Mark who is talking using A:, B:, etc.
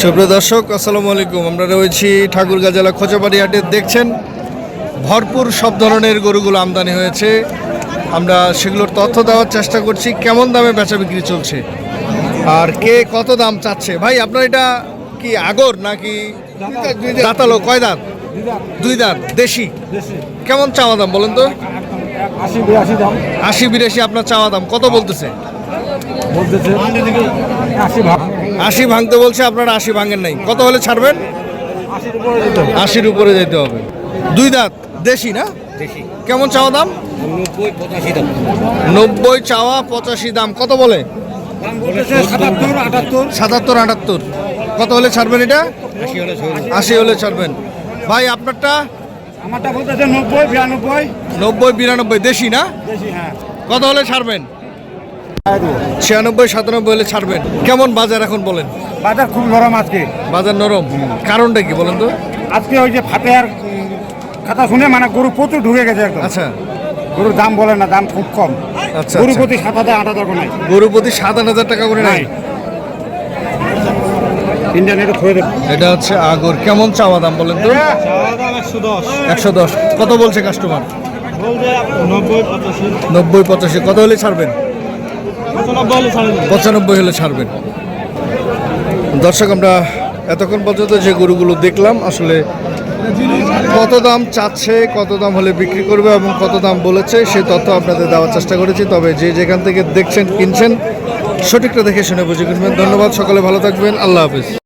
A: সুপ্রিয় দর্শক, আসসালামু আলাইকুম। আমরা রয়েছি ঠাকুরগাঁ জেলা খোঁচাবাড়ি হাটে। দেখছেন ভরপুর সব ধরনের গরুগুলো আমদানি হয়েছে। আমরা সেগুলোর তথ্য দেওয়ার চেষ্টা করছি, কেমন দামে বেচা বিক্রি চলছে আর কে কত দাম চাচ্ছে। ভাই, আপনার এটা কি আগর নাকি দাঁতালো? কয় দাঁত? দুই দাঁত। দেশি? কেমন চাওয়া দাম বলেন তো? 80-82 আপনার চাওয়া দাম। কত বলতেছে? 80 ভাঙতে বলছে, আপনারা 80 ভাঙেন নাই। কত হলে ছাড়বেন? 80-র উপরে যেতে হবে। দুই দাঁত, দেশি না? কেমন চাওয়া দাম? 90 চাওয়া, 85 দাম। কত বলে? 77-78। কত হলে ছাড়বেন এটা? 80 হলে ছাড়বেন। ভাই, আপনারটা?
B: আমারটা বলতেছে 90-92।
A: 90-92 দেশি না? কত হলে ছাড়বেন? 96-97 হলে ছাড়বেন। কেমন বাজার এখন বলেন?
B: বাজার খুব নরম আজকে।
A: বাজার নরম, কারণটা কি বলেন তো?
B: আজকে ওই যে ফাতেহার কথা শুনে মানে গরু প্রচুর ঢুকে গেছে একদম।
A: আচ্ছা,
B: গরুর দাম বলে না, দাম খুব কম।
A: আচ্ছা,
B: গরু প্রতি 7,000-8,000 করে নাই।
A: গরু প্রতি 7-8 টাকা করে নাই।
B: ইন্ডিয়ানের খোঁজে দেব।
A: এটা হচ্ছে আগর। কেমন চাওয়া দাম বলেন তো? 110। কত বলছে কাস্টমার? 90-85। কত হলে ছাড়বেন? 95 হলে ছাড়বেন। দর্শক, আমরা এতক্ষণ পর্যন্ত যে গরুগুলো দেখলাম, আসলে কত দাম চাচ্ছে, কত দাম হলে বিক্রি করবে এবং কত দাম বলেছে সেই তথ্য আপনাদের দেওয়ার চেষ্টা করেছি। তবে যে যেখান থেকে দেখছেন, কিনছেন, সঠিকটা দেখে শুনে বুঝে কিনবেন। ধন্যবাদ, সকলে ভালো থাকবেন। আল্লাহ হাফিজ।